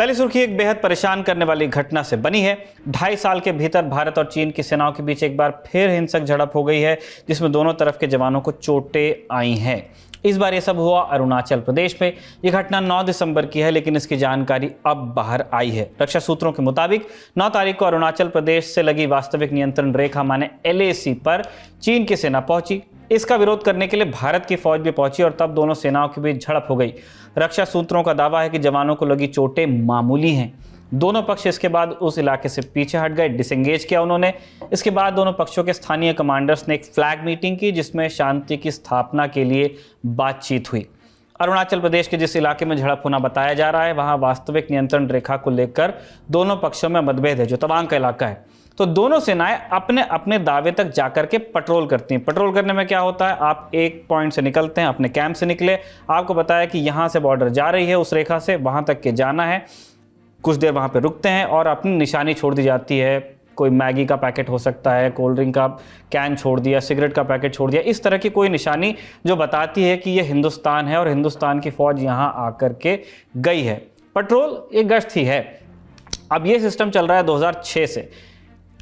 पहली सुर्खी एक बेहद परेशान करने वाली घटना से बनी है। 2.5 साल के भीतर भारत और चीन की सेनाओं के बीच एक बार फिर हिंसक झड़प हो गई है, जिसमें दोनों तरफ के जवानों को चोटें आई हैं। इस बार ये सब हुआ अरुणाचल प्रदेश में। ये घटना 9 दिसंबर की है, लेकिन इसकी जानकारी अब बाहर आई है। रक्षा सूत्रों के मुताबिक 9 तारीख को अरुणाचल प्रदेश से लगी वास्तविक नियंत्रण रेखा माने LAC पर चीन की सेना पहुंची। इसका विरोध करने के लिए भारत की फौज भी पहुंची और तब दोनों सेनाओं के बीच झड़प हो गई। रक्षा सूत्रों का दावा है कि जवानों को लगी चोटें मामूली हैं। दोनों पक्ष इसके बाद उस इलाके से पीछे हट गए, डिसएंगेज किया उन्होंने। इसके बाद दोनों पक्षों के स्थानीय कमांडर्स ने एक फ्लैग मीटिंग की, जिसमें शांति की स्थापना के लिए बातचीत हुई। अरुणाचल प्रदेश के जिस इलाके में झड़प होना बताया जा रहा है, वहां वास्तविक नियंत्रण रेखा को लेकर दोनों पक्षों में मतभेद है, जो तवांग का इलाका है। तो दोनों सेनाएं अपने अपने दावे तक जाकर के पेट्रोल करती हैं। पेट्रोल करने में क्या होता है, आप एक पॉइंट से निकलते हैं, अपने कैंप से निकले, आपको बताया कि यहाँ से बॉर्डर जा रही है, उस रेखा से वहाँ तक के जाना है, कुछ देर वहाँ पे रुकते हैं और अपनी निशानी छोड़ दी जाती है। कोई मैगी का पैकेट हो सकता है, कोल्ड ड्रिंक का कैन छोड़ दिया, सिगरेट का पैकेट छोड़ दिया, इस तरह की कोई निशानी जो बताती है कि ये हिंदुस्तान है और हिंदुस्तान की फौज यहाँ आकर के गई है। पेट्रोल एक गश्त ही है। अब ये सिस्टम चल रहा है 2006 से।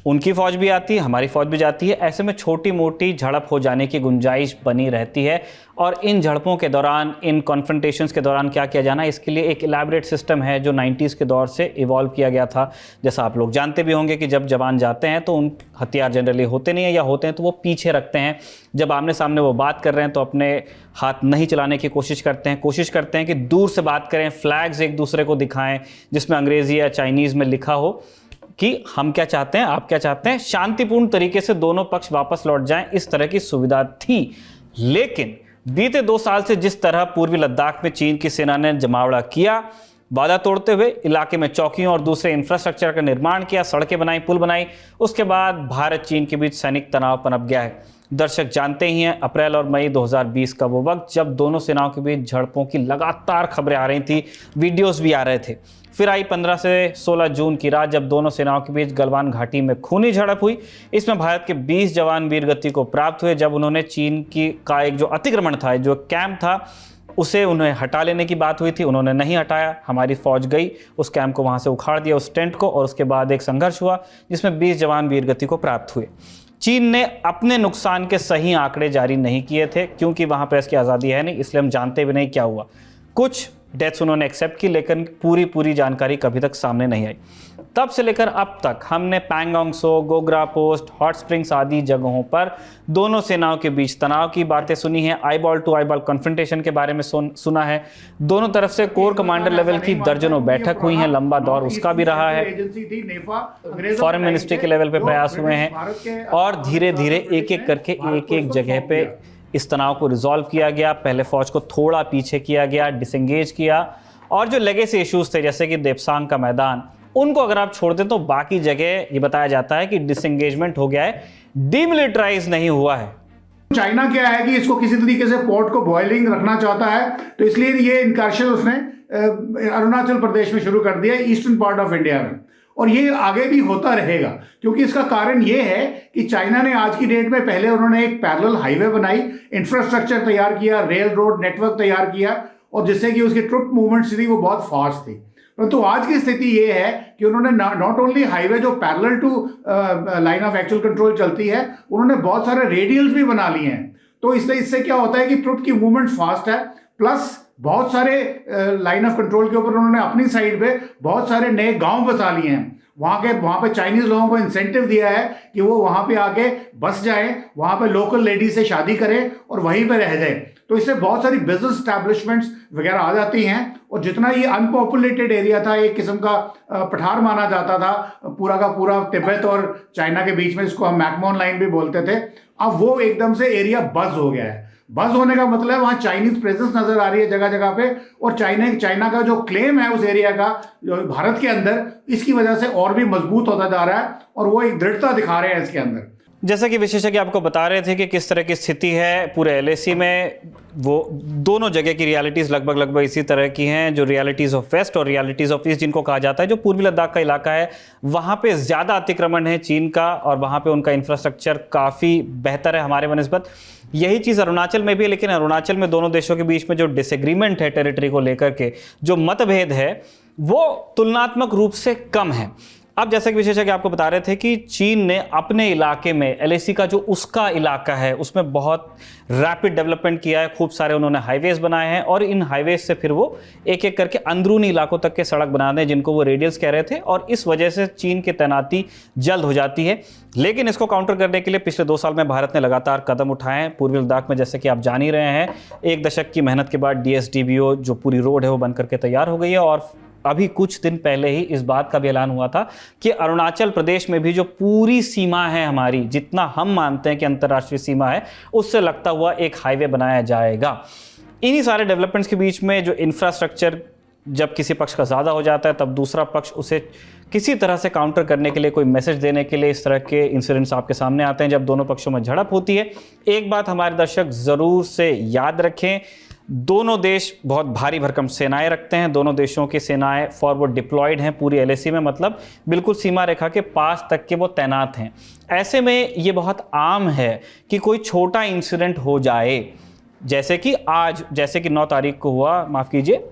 उनकी फौज भी आती है, हमारी फौज भी जाती है। ऐसे में छोटी मोटी झड़प हो जाने की गुंजाइश बनी रहती है और इन झड़पों के दौरान, इन कॉन्फ्रंटेशंस के दौरान क्या किया जाना है, इसके लिए एक इलैबोरेट सिस्टम है जो 90s के दौर से इवॉल्व किया गया था। जैसा आप लोग जानते भी होंगे कि जब जवान जाते हैं तो उन हथियार जनरली होते नहीं है, या होते हैं तो वो पीछे रखते हैं। जब आमने सामने वो बात कर रहे हैं तो अपने हाथ नहीं चलाने की कोशिश करते हैं कि दूर से बात करें, फ्लैग्स एक दूसरे को दिखाएं जिसमें अंग्रेजी या चाइनीज़ में लिखा हो कि हम क्या चाहते हैं, आप क्या चाहते हैं। शांतिपूर्ण तरीके से दोनों पक्ष वापस लौट जाएं, इस तरह की सुविधा थी। लेकिन बीते 2 साल से जिस तरह पूर्वी लद्दाख में चीन की सेना ने जमावड़ा किया, वादा तोड़ते हुए इलाके में चौकियों और दूसरे इंफ्रास्ट्रक्चर का निर्माण किया, सड़कें बनाई, पुल बनाई, उसके बाद भारत चीन के बीच सैनिक तनाव पनप गया है। दर्शक जानते ही हैं, अप्रैल और मई 2020 का वो वक्त जब दोनों सेनाओं के बीच झड़पों की लगातार खबरें आ रही थी, वीडियोस भी आ रहे थे। फिर आई 15 से 16 जून की रात, जब दोनों सेनाओं के बीच गलवान घाटी में खूनी झड़प हुई। इसमें भारत के 20 जवान वीरगति को प्राप्त हुए, जब उन्होंने चीन का एक जो अतिक्रमण था, जो कैंप था, उसे उन्हें हटा लेने की बात हुई थी, उन्होंने नहीं हटाया। हमारी फौज गई, उस कैंप को वहां से उखाड़ दिया, उस टेंट को, और उसके बाद एक संघर्ष हुआ जिसमें 20 जवान वीरगति को प्राप्त हुए। चीन ने अपने नुकसान के सही आंकड़े जारी नहीं किए थे, क्योंकि वहां प्रेस की आज़ादी है नहीं, इसलिए हम जानते भी नहीं क्या हुआ। कुछ डेथ्स उन्होंने एक्सेप्ट की, लेकिन पूरी जानकारी कभी तक सामने नहीं आई। तब से लेकर अब तक हमने पैंगोंग सो, गोग्रा पोस्ट, हॉट स्प्रिंग्स आदि जगहों पर दोनों सेनाओं के बीच तनाव की बातें सुनी है, आईबॉल टू आईबॉल कॉन्फ्रंटेशन के बारे में सुना है। दोनों तरफ से कोर कमांडर लेवल की दर्जनों बैठक हुई हैं, लंबा दौर उसका भी रहा है। फॉरेन मिनिस्ट्री के लेवल पे प्रयास हुए हैं और धीरे धीरे एक एक करके एक जगह पे इस तनाव को रिजॉल्व किया गया। पहले फौज को थोड़ा पीछे किया गया, डिसएंगेज किया, और जो लेगेसी इश्यूज थे जैसे कि देपसांग का मैदान, उनको अगर आप छोड़ दें तो बाकी जगह ये बताया जाता है कि डिसएंगेजमेंट हो गया है, डीमिलिटराइज नहीं हुआ है। चाइना क्या है कि इसको किसी तरीके से पोर्ट को बॉइलिंग रखना चाहता है, तो इसलिए ये इनकर्शन उसने अरुणाचल प्रदेश में शुरू कर दिया, ईस्टर्न पार्ट ऑफ इंडिया में, और ये आगे भी होता रहेगा। क्योंकि इसका कारण ये है कि चाइना ने आज की डेट में, पहले उन्होंने एक पैरेलल हाईवे बनाई, इंफ्रास्ट्रक्चर तैयार किया, रेल रोड नेटवर्क तैयार किया, और जिससे कि उसकी ट्रुप मूवमेंट्स थी वो बहुत फास्ट थी। परंतु आज की स्थिति ये है कि उन्होंने नॉट ओनली हाईवे जो parallel to line of actual control चलती है, उन्होंने बहुत सारे रेडियल्स भी बना लिए हैं। तो इससे क्या होता है कि ट्रुप की मूवमेंट फास्ट है, प्लस बहुत सारे लाइन ऑफ कंट्रोल के ऊपर उन्होंने अपनी साइड पे बहुत सारे नए गांव बसा लिए हैं। वहाँ पे चाइनीज लोगों को इंसेंटिव दिया है कि वो वहाँ पे आके बस जाएं, वहाँ पे लोकल लेडीज से शादी करें और वहीं पे रह जाएं। तो इससे बहुत सारी बिजनेस एस्टैब्लिशमेंट्स वगैरह आ जाती हैं, और जितना ये अनपॉपुलेटेड एरिया था, एक किस्म का पठार माना जाता था, पूरा का पूरा तिब्बत और चाइना के बीच में, इसको हम मैकमोहन लाइन भी बोलते थे, अब वो एकदम से एरिया बज हो गया है। बज होने का मतलब वहाँ चाइनीज प्रेजेंस नजर आ रही है जगह जगह पे, और चाइना का जो क्लेम है उस एरिया का भारत के अंदर, इसकी वजह से और भी मजबूत होता जा रहा है, और वो एक दृढ़ता दिखा रहे हैं इसके अंदर। जैसा कि विशेषज्ञ आपको बता रहे थे कि किस तरह की स्थिति है पूरे LAC में, वो दोनों जगह की रियलिटीज़ लगभग इसी तरह की हैं, जो रियलिटीज़ ऑफ वेस्ट और रियलिटीज़ ऑफ ईस्ट जिनको कहा जाता है। जो पूर्वी लद्दाख का इलाका है, वहाँ पे ज़्यादा अतिक्रमण है चीन का, और वहाँ पे उनका इंफ्रास्ट्रक्चर काफ़ी बेहतर है हमारे बनस्बत। यही चीज़ अरुणाचल में भी है, लेकिन अरुणाचल में दोनों देशों के बीच में जो डिसएग्रीमेंट है टेरिटरी को लेकर के, जो मतभेद है, वो तुलनात्मक रूप से कम है। अब जैसे कि विशेषज्ञ आपको बता रहे थे कि चीन ने अपने इलाके में एलएसी का जो उसका इलाका है उसमें बहुत रैपिड डेवलपमेंट किया है, खूब सारे उन्होंने हाईवेज बनाए हैं और इन हाईवेज से फिर वो एक एक करके अंदरूनी इलाकों तक के सड़क बना रहे हैं जिनको वो रेडियल्स कह रहे थे, और इस वजह से चीन की तैनाती जल्द हो जाती है। लेकिन इसको काउंटर करने के लिए पिछले 2 साल में भारत ने लगातार कदम उठाए हैं। पूर्वी लद्दाख में जैसे कि आप जान ही रहे हैं, 1 दशक की मेहनत के बाद DSDBO जो पूरी रोड है वो बन करके तैयार हो गई है, और अभी कुछ दिन पहले ही इस बात का भी ऐलान हुआ था कि अरुणाचल प्रदेश में भी जो पूरी सीमा है हमारी, जितना हम मानते हैं कि अंतर्राष्ट्रीय सीमा है, उससे लगता हुआ एक हाईवे बनाया जाएगा। इन्हीं सारे डेवलपमेंट्स के बीच में जो इंफ्रास्ट्रक्चर जब किसी पक्ष का ज़्यादा हो जाता है तब दूसरा पक्ष उसे किसी तरह से काउंटर करने के लिए, कोई मैसेज देने के लिए इस तरह के इंसिडेंट्स आपके सामने आते हैं जब दोनों पक्षों में झड़प होती है। एक बात हमारे दर्शक ज़रूर से याद रखें, दोनों देश बहुत भारी भरकम सेनाएं रखते हैं, दोनों देशों की सेनाएं फॉरवर्ड डिप्लॉयड हैं पूरी एलएसी में, मतलब बिल्कुल सीमा रेखा के पास तक के वो तैनात हैं। ऐसे में ये बहुत आम है कि कोई छोटा इंसिडेंट हो जाए, जैसे कि आज, जैसे कि 9 तारीख को हुआ, माफ़ कीजिए,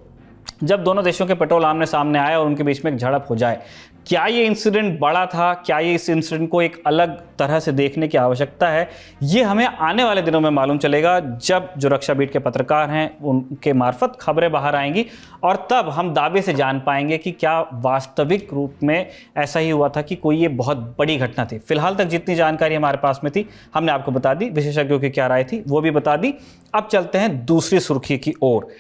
जब दोनों देशों के पेट्रोल आमने सामने आए और उनके बीच में एक झड़प हो जाए। क्या ये इंसिडेंट बड़ा था? क्या ये इस इंसिडेंट को एक अलग तरह से देखने की आवश्यकता है? ये हमें आने वाले दिनों में मालूम चलेगा, जब जो रक्षा बीट के पत्रकार हैं उनके मार्फत खबरें बाहर आएंगी, और तब हम दावे से जान पाएंगे कि क्या वास्तविक रूप में ऐसा ही हुआ था कि कोई ये बहुत बड़ी घटना थी। फिलहाल तक जितनी जानकारी हमारे पास में थी हमने आपको बता दी, विशेषज्ञों की क्या राय थी वो भी बता दी। अब चलते हैं दूसरी सुर्खी की ओर।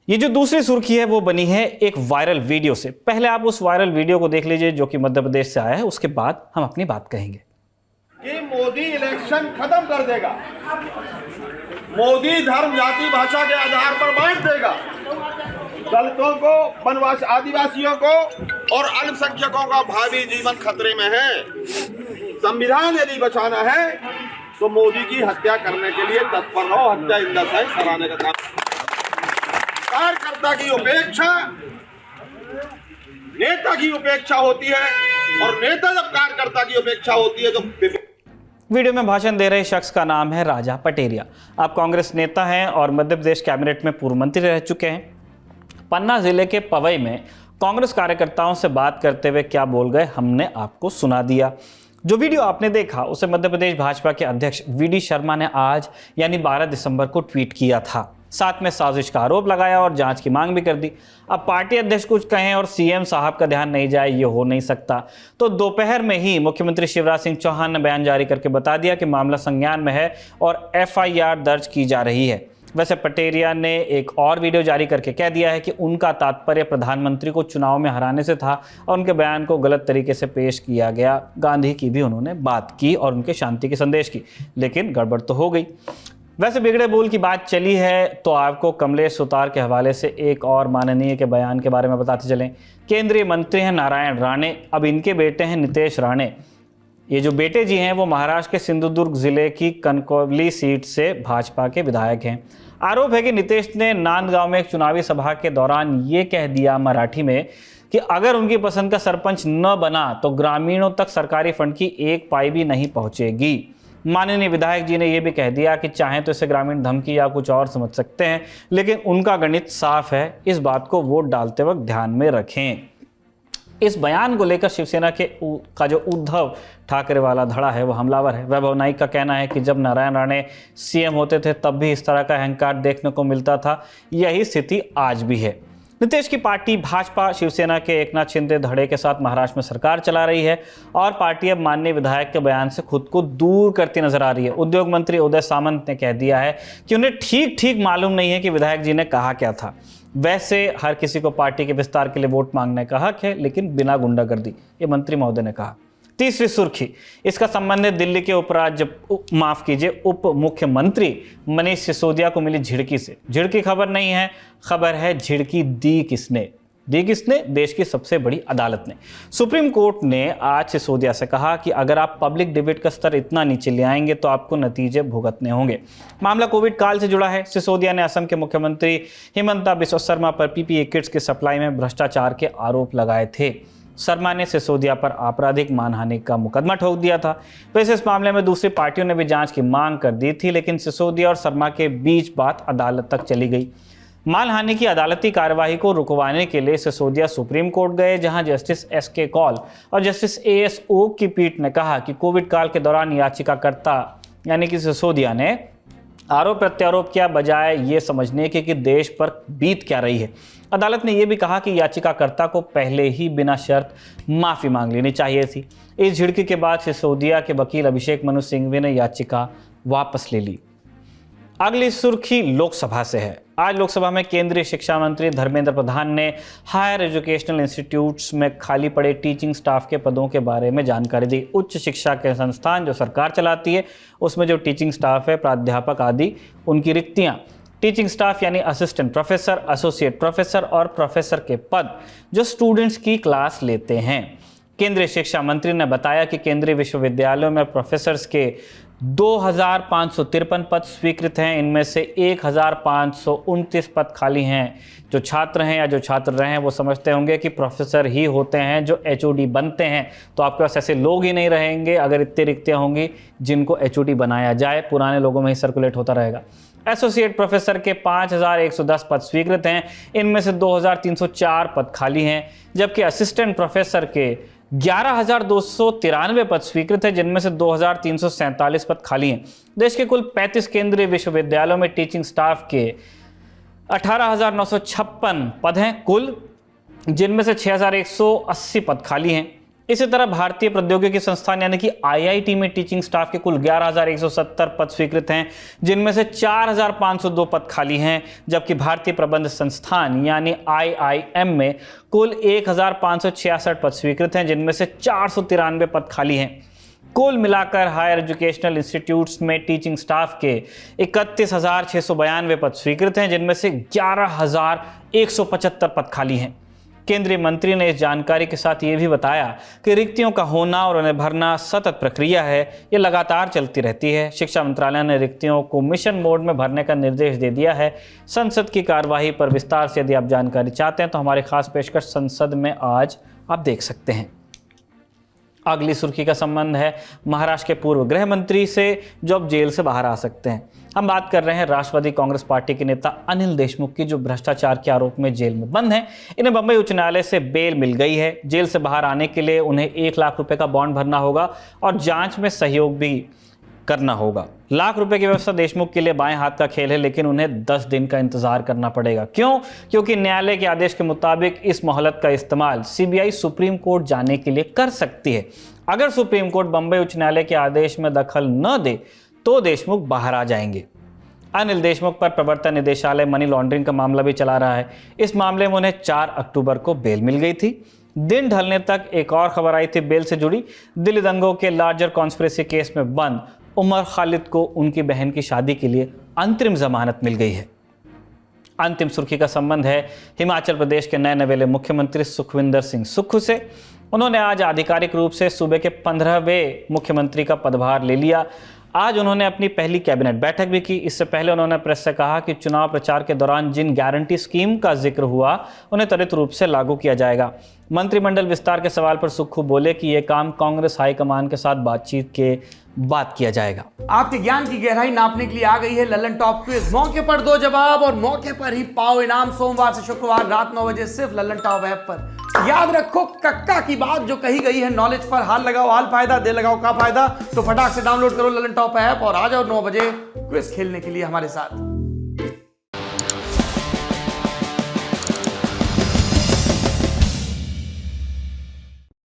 ये जो दूसरी सुर्खी है वो बनी है एक वायरल वीडियो से। पहले आप उस वायरल वीडियो को देख लीजिए जो कि मध्य प्रदेश से आया है, उसके बाद हम अपनी बात कहेंगे। कि मोदी इलेक्शन खत्म कर देगा, मोदी धर्म जाति भाषा के आधार पर बांट देगा, दलितों को, वनवासी आदिवासियों को और अल्पसंख्यकों का भावी जीवन खतरे में है। संविधान यदि बचाना है तो मोदी की हत्या करने के लिए तत्पर रहो, हत्या इन दशा सराहने का काम। कार्यकर्ता की उपेक्षा नेता की उपेक्षा होती है, और नेता जब कार्यकर्ता की उपेक्षा होती है तो वीडियो में भाषण दे रहे शख्स का नाम है राजा पटेरिया। आप कांग्रेस नेता हैं और मध्य प्रदेश कैबिनेट में पूर्व मंत्री रह चुके हैं। पन्ना जिले के पवई में कांग्रेस कार्यकर्ताओं से बात करते हुए क्या बोल गए हमने आपको सुना दिया। जो वीडियो आपने देखा उसे मध्य प्रदेश भाजपा के अध्यक्ष VD शर्मा ने आज यानी 12 दिसंबर को ट्वीट किया था। साथ में साजिश का आरोप लगाया और जांच की मांग भी कर दी। अब पार्टी अध्यक्ष कुछ कहें और CM साहब का ध्यान नहीं जाए, ये हो नहीं सकता। तो दोपहर में ही मुख्यमंत्री शिवराज सिंह चौहान ने बयान जारी करके बता दिया कि मामला संज्ञान में है और FIR दर्ज की जा रही है। वैसे पटेरिया ने एक और वीडियो जारी करके कह दिया है कि उनका तात्पर्य प्रधानमंत्री को चुनाव में हराने से था और उनके बयान को गलत तरीके से पेश किया गया। गांधी की भी उन्होंने बात की और उनके शांति के संदेश की, लेकिन गड़बड़ तो हो गई। वैसे बिगड़े बोल की बात चली है तो आपको कमलेश सुतार के हवाले से एक और माननीय के बयान के बारे में बताते चलें। केंद्रीय मंत्री हैं नारायण राणे, अब इनके बेटे हैं नितेश राणे। ये जो बेटे जी हैं वो महाराष्ट्र के सिंधुदुर्ग जिले की कनकवली सीट से भाजपा के विधायक हैं। आरोप है कि नितेश ने नांदगांव में एक चुनावी सभा के दौरान ये कह दिया मराठी में कि अगर उनकी पसंद का सरपंच न बना तो ग्रामीणों तक सरकारी फंड की 1 पाई भी नहीं पहुंचेगी। माननीय विधायक जी ने यह भी कह दिया कि चाहे तो इसे ग्रामीण धमकी या कुछ और समझ सकते हैं, लेकिन उनका गणित साफ है, इस बात को वोट डालते वक्त ध्यान में रखें। इस बयान को लेकर शिवसेना का जो उद्धव ठाकरे वाला धड़ा है वो हमलावर है। वैभव नाइक का कहना है कि जब नारायण राणे CM होते थे तब भी इस तरह का अहंकार देखने को मिलता था, यही स्थिति आज भी है। नीतीश की पार्टी भाजपा शिवसेना के एकनाथ शिंदे धड़े के साथ महाराष्ट्र में सरकार चला रही है और पार्टी अब माननीय विधायक के बयान से खुद को दूर करती नजर आ रही है। उद्योग मंत्री उदय सामंत ने कह दिया है कि उन्हें ठीक मालूम नहीं है कि विधायक जी ने कहा क्या था। वैसे हर किसी को पार्टी के विस्तार के लिए वोट मांगने का हक है, लेकिन बिना गुंडागर्दी, ये मंत्री महोदय ने कहा। तीसरी सुर्खी, इसका संबंध है दिल्ली के उप मुख्यमंत्री मनीष सिसोदिया को मिली झिड़की से। झिड़की खबर नहीं है, खबर है झिड़की दी किसने। देश की सबसे बड़ी अदालत ने। सुप्रीम कोर्ट ने आज सिसोदिया से कहा कि अगर आप पब्लिक डिबेट का स्तर इतना नीचे ले आएंगे तो आपको नतीजे भुगतने होंगे। मामला कोविड काल से जुड़ा है। सिसोदिया ने असम के मुख्यमंत्री हिमंता बिस्वा शर्मा पर PPE किट्स की सप्लाई में भ्रष्टाचार के आरोप लगाए थे। शर्मा ने सिसोदिया पर आपराधिक मानहानि का मुकदमा ठोक दिया था। वैसे इस मामले में दूसरी पार्टियों ने भी जांच की मांग कर दी थी, लेकिन सिसोदिया और शर्मा के बीच बात अदालत तक चली गई। मानहानि की अदालती कार्यवाही को रुकवाने के लिए सिसोदिया सुप्रीम कोर्ट गए, जहां जस्टिस एस.के. कौल और जस्टिस ए.एस. ओक की पीठ ने कहा कि कोविड काल के दौरान याचिकाकर्ता यानी कि सिसोदिया ने आरोप प्रत्यारोप किया बजाय ये समझने के कि देश पर बीत क्या रही है। अदालत ने यह भी कहा कि याचिकाकर्ता को पहले ही बिना शर्त माफी मांग लेनी चाहिए थी। इस झिड़की के बाद सिसोदिया के वकील अभिषेक मनु सिंघवी ने याचिका वापस ले ली। अगली सुर्खी लोकसभा से है। आज लोकसभा में केंद्रीय शिक्षा मंत्री धर्मेंद्र प्रधान ने हायर एजुकेशनल इंस्टीट्यूट्स में खाली पड़े टीचिंग स्टाफ के पदों के बारे में जानकारी दी। उच्च शिक्षा के संस्थान जो सरकार चलाती है उसमें जो टीचिंग स्टाफ है, प्राध्यापक आदि, उनकी रिक्तियां, टीचिंग स्टाफ यानी असिस्टेंट प्रोफेसर, एसोसिएट प्रोफेसर और प्रोफेसर के पद जो स्टूडेंट्स की क्लास लेते हैं। केंद्रीय शिक्षा मंत्री ने बताया कि केंद्रीय विश्वविद्यालयों में प्रोफेसर्स के 2553 पद स्वीकृत हैं। इनमें से 1529 पद खाली हैं। जो छात्र हैं या जो छात्र रहे हैं वो समझते होंगे कि प्रोफेसर ही होते हैं जो एचओडी बनते हैं, तो आपके पास ऐसे लोग ही नहीं रहेंगे अगर इतनी रिक्तियां होंगी जिनको एचओडी बनाया जाए, पुराने लोगों में ही सर्कुलेट होता रहेगा। एसोसिएट प्रोफेसर के 5110 पद स्वीकृत हैं। इनमें से 2304 पद खाली हैं, जबकि असिस्टेंट प्रोफेसर के 11293 पद स्वीकृत है, जिनमें से 2347 पद खाली हैं। देश के कुल 35 केंद्रीय विश्वविद्यालयों में टीचिंग स्टाफ के 18956 पद हैं कुल, जिनमें से 6180 पद खाली हैं। इसी तरह भारतीय प्रौद्योगिकी संस्थान यानी कि आईआईटी में टीचिंग स्टाफ के कुल 11170 पद स्वीकृत हैं, जिनमें से 4502 पद खाली हैं, जबकि भारतीय प्रबंध संस्थान यानी आईआईएम में कुल 1566 पद स्वीकृत हैं, जिनमें से 493 पद खाली हैं। कुल मिलाकर हायर एजुकेशनल इंस्टीट्यूट्स में टीचिंग स्टाफ के 31,692 पद स्वीकृत हैं, जिनमें से 11,175 पद खाली हैं। केंद्रीय मंत्री ने इस जानकारी के साथ ये भी बताया कि रिक्तियों का होना और उन्हें भरना सतत प्रक्रिया है, ये लगातार चलती रहती है। शिक्षा मंत्रालय ने रिक्तियों को मिशन मोड में भरने का निर्देश दे दिया है। संसद की कार्यवाही पर विस्तार से यदि आप जानकारी चाहते हैं तो हमारे खास पेशकश संसद में आज आप देख सकते हैं। अगली सुर्खी का संबंध है महाराष्ट्र के पूर्व गृह मंत्री से जो अब जेल से बाहर आ सकते हैं। हम बात कर रहे हैं राष्ट्रवादी कांग्रेस पार्टी के नेता अनिल देशमुख की, जो भ्रष्टाचार के आरोप में जेल में बंद हैं। इन्हें बंबई उच्च न्यायालय से बेल मिल गई है। जेल से बाहर आने के लिए उन्हें 1 लाख रुपए का बॉन्ड भरना होगा और जांच में सहयोग भी करना होगा। लाख रुपए की व्यवस्था देशमुख के लिए बाएं हाथ का खेल है, लेकिन उन्हें 10 दिन का इंतजार करना पड़ेगा। क्यों? क्योंकि न्यायालय के आदेश के मुताबिक इस मोहलत का इस्तेमाल सीबीआई सुप्रीम कोर्ट जाने के लिए कर सकती है। अगर सुप्रीम कोर्ट बंबई उच्च न्यायालय के आदेश में दखल न दे तो देशमुख बाहर आ जाएंगे। अनिल देशमुख पर प्रवर्तन निदेशालय मनी लॉन्ड्रिंग का मामला भी चला रहा है। इस मामले में उन्हें 4 अक्टूबर को बेल मिल गई थी। दिन ढलने तक एक और खबर आई थी बेल से जुड़ी। दिल्ली दंगों के लार्जर कॉन्स्पिरेसी केस में बंद उमर खालिद को उनकी बहन की शादी के लिए अंतरिम जमानत मिल गई है। अंतिम सुर्खी का संबंध है हिमाचल प्रदेश के नए नवेले मुख्यमंत्री सुखविंदर सिंह सुक्खू से। उन्होंने आज आधिकारिक रूप से सूबे के 15वें मुख्यमंत्री का पदभार ले लिया। आज उन्होंने अपनी पहली कैबिनेट बैठक भी की। इससे पहले उन्होंने प्रेस से कहा कि चुनाव प्रचार के दौरान जिन गारंटी स्कीम का जिक्र हुआ उन्हें त्वरित रूप से लागू किया जाएगा। मंत्रिमंडल विस्तार के सवाल पर सुक्खू बोले कि यह काम कांग्रेस हाईकमान के साथ बातचीत के बाद किया जाएगा। आपके ज्ञान की गहराई नापने के लिए आ गई है ललन टॉप क्विज। मौके पर दो जवाब और मौके पर ही पाओ इनाम। सोमवार से शुक्रवार रात 9 बजे सिर्फ ललन टॉप ऐप पर। याद रखो कक्का की बात जो कही गई है नॉलेज पर हाल लगाओ हाल फायदा दे लगाओ का फायदा। तो फटाक से डाउनलोड करो ललन टॉप ऐप और आ जाओ 9 बजे क्विज खेलने के लिए हमारे साथ।